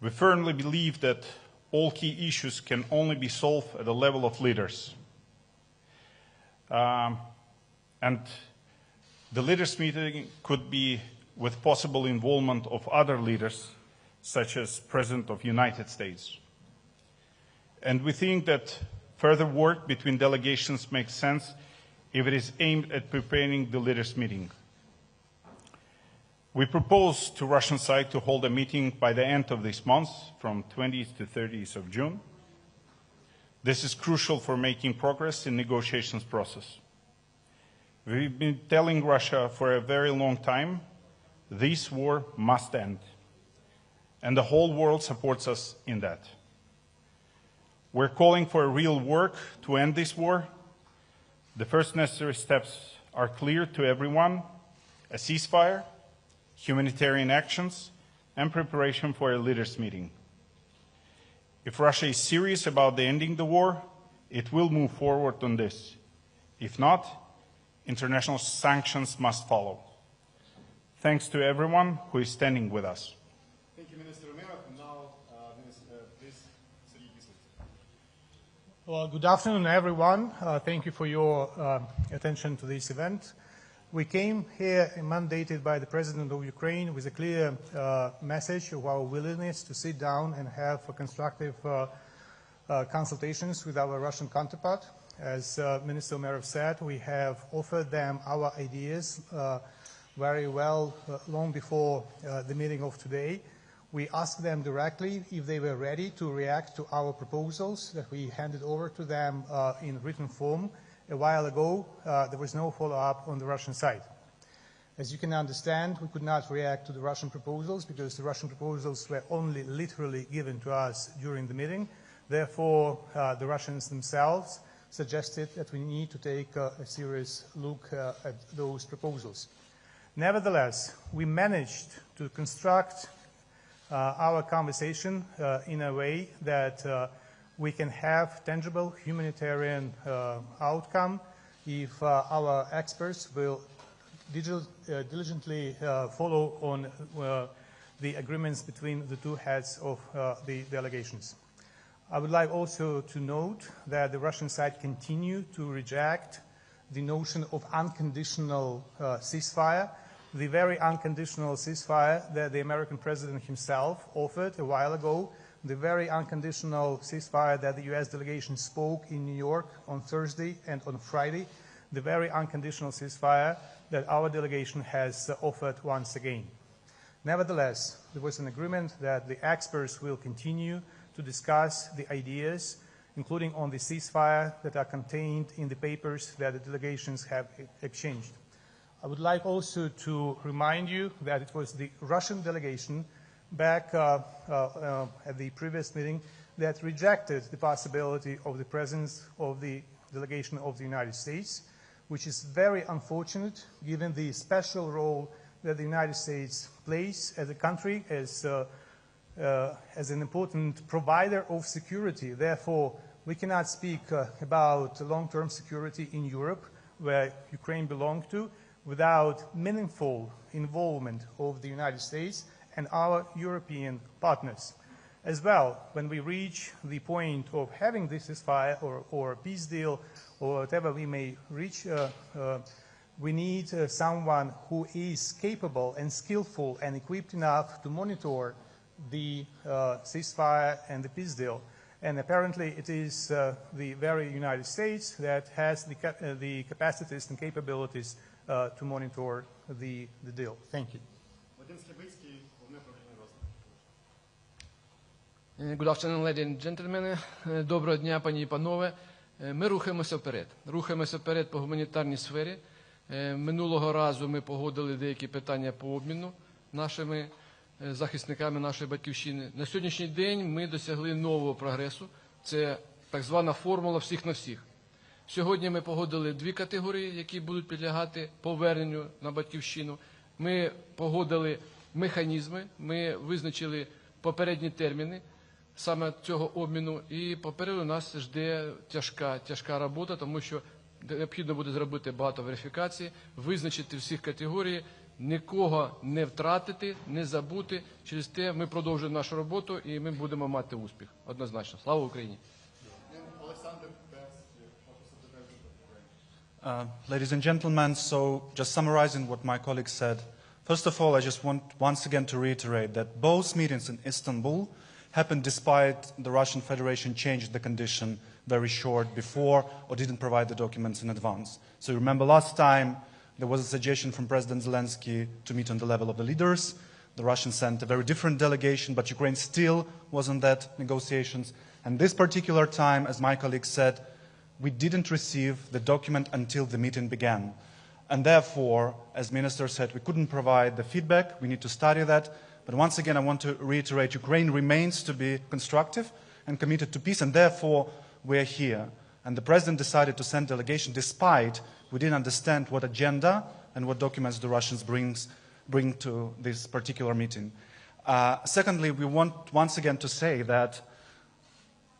We firmly believe that all key issues can only be solved at the level of leaders. And the leaders' meeting could be with possible involvement of other leaders, such as President of the United States. And we think that further work between delegations makes sense if it is aimed at preparing the leaders' meeting. We propose to Russian side to hold a meeting by the end of this month, from 20th to 30th of June. This is crucial for making progress in the negotiations process. We've been telling Russia for a very long time, this war must end. And the whole world supports us in that. We're calling for real work to end this war. The first necessary steps are clear to everyone: a ceasefire, humanitarian actions, and preparation for a leaders' meeting. If Russia is serious about ending the war, it will move forward on this. If not, international sanctions must follow. Thanks to everyone who is standing with us. Thank you, Minister Umerov. And now, please, Kyslytsya. Well, good afternoon, everyone. Thank you for your attention to this event. We came here mandated by the President of Ukraine with a clear message of our willingness to sit down and have constructive consultations with our Russian counterpart. As Minister Umerov said, we have offered them our ideas very well long before the meeting of today. We asked them directly if they were ready to react to our proposals that we handed over to them in written form. A while ago, there was no follow-up on the Russian side. As you can understand, we could not react to the Russian proposals because the Russian proposals were only literally given to us during the meeting. Therefore, the Russians themselves suggested that we need to take a serious look at those proposals. Nevertheless, we managed to construct our conversation in a way that we can have tangible humanitarian outcome if our experts will diligently follow on the agreements between the two heads of the delegations. I would like also to note that the Russian side continue to reject the notion of unconditional ceasefire, the very unconditional ceasefire that the American president himself offered a while ago, the very unconditional ceasefire that the US delegation spoke in New York on Thursday and on Friday, the very unconditional ceasefire that our delegation has offered once again. Nevertheless, there was an agreement that the experts will continue to discuss the ideas, including on the ceasefire, that are contained in the papers that the delegations have exchanged. I would like also to remind you that it was the Russian delegation back at the previous meeting that rejected the possibility of the presence of the delegation of the United States, which is very unfortunate given the special role that the United States plays as a country, as an important provider of security. Therefore, we cannot speak about long-term security in Europe, where Ukraine belongs to, without meaningful involvement of the United States and our European partners. As well, when we reach the point of having this ceasefire or a peace deal or whatever we may reach, we need someone who is capable and skillful and equipped enough to monitor the ceasefire and the peace deal. And apparently it is the very United States that has the capacities and capabilities to monitor the deal. Thank you. Good afternoon, ladies and gentlemen. Доброго дня, пані і панове. Ми рухаємося вперед. Рухаємося вперед по гуманітарній сфері. Минулого разу ми погодили деякі питання по обміну нашими захисниками нашої батьківщини. На сьогоднішній день ми досягли нового прогресу. Це так звана формула всіх на всіх. Сьогодні ми погодили дві категорії, які будуть підлягати поверненню на батьківщину. Ми погодили механізми, ми визначили попередні терміни саме цього обміну, і попереду нас жде тяжка робота, тому що необхідно буде зробити багато верифікацій, визначити всіх категорій, нікого не втратити, не забути. Через те ми продовжуємо нашу роботу і ми будемо мати успіх. Однозначно. Слава Україні! Ladies and gentlemen, so just summarizing what my colleague said, first of all, I just want once again to reiterate that both meetings in Istanbul happened despite the Russian Federation changed the condition very short before or didn't provide the documents in advance. So you remember last time there was a suggestion from President Zelenskiy to meet on the level of the leaders. The Russians sent a very different delegation, but Ukraine still was on that negotiations. And this particular time, as my colleague said, we didn't receive the document until the meeting began. And therefore, as Minister said, we couldn't provide the feedback. We need to study that. But once again, I want to reiterate, Ukraine remains to be constructive and committed to peace, and therefore we're here. And the President decided to send a delegation despite we didn't understand what agenda and what documents the Russians bring to this particular meeting. Secondly, we want once again to say that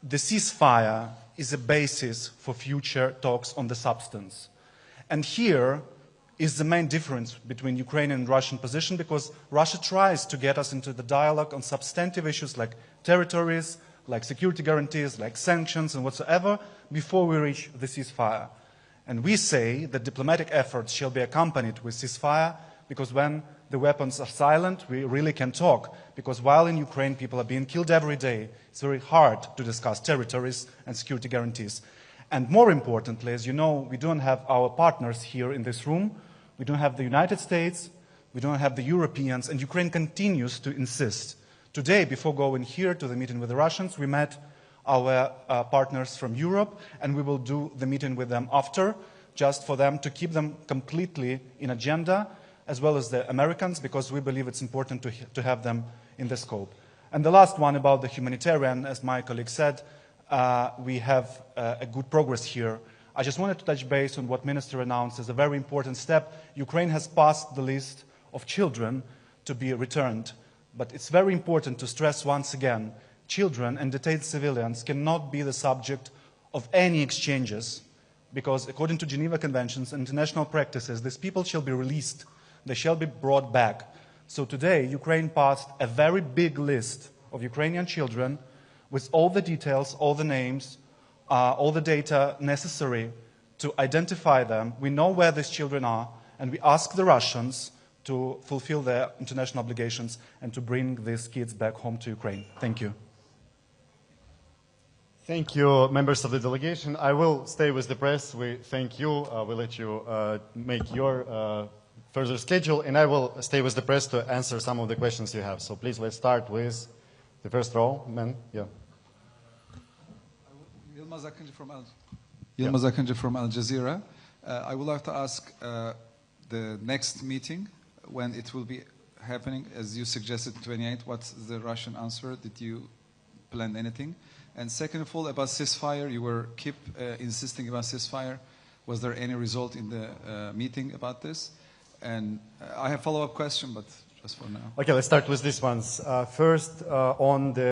the ceasefire is a basis for future talks on the substance. And here is the main difference between Ukrainian and Russian position, because Russia tries to get us into the dialogue on substantive issues like territories, like security guarantees, like sanctions and whatsoever, before we reach the ceasefire. And we say that diplomatic efforts shall be accompanied with ceasefire, because when the weapons are silent, we really can talk. Because while in Ukraine people are being killed every day, it's very hard to discuss territories and security guarantees. And more importantly, as you know, we don't have our partners here in this room. We don't have the United States. We don't have the Europeans. And Ukraine continues to insist. Today, before going here to the meeting with the Russians, we met our partners from Europe, and we will do the meeting with them after, just for them to keep them completely in agenda, as well as the Americans, because we believe it's important to have them in the scope. And the last one about the humanitarian, as my colleague said, we have a good progress here. I just wanted to touch base on what Minister announced as a very important step. Ukraine has passed the list of children to be returned. But it's very important to stress once again, children and detained civilians cannot be the subject of any exchanges, because according to Geneva Conventions and international practices, these people shall be released. They shall be brought back. So today, Ukraine passed a very big list of Ukrainian children with all the details, all the names, all the data necessary to identify them. We know where these children are, and we ask the Russians to fulfill their international obligations and to bring these kids back home to Ukraine. Thank you. Thank you, members of the delegation. I will stay with the press. We thank you. We'll let you make your further schedule, and I will stay with the press to answer some of the questions you have. So please, let's start with the first row. Man, yeah. Yilmaz Akıncı from Al Jazeera. I would like to ask the next meeting, when it will be happening, as you suggested, 28, what's the Russian answer? Did you plan anything? And second of all, about ceasefire, you were insisting about ceasefire. Was there any result in the meeting about this? And I have a follow-up question, but just for now. Okay, let's start with these ones. First, on the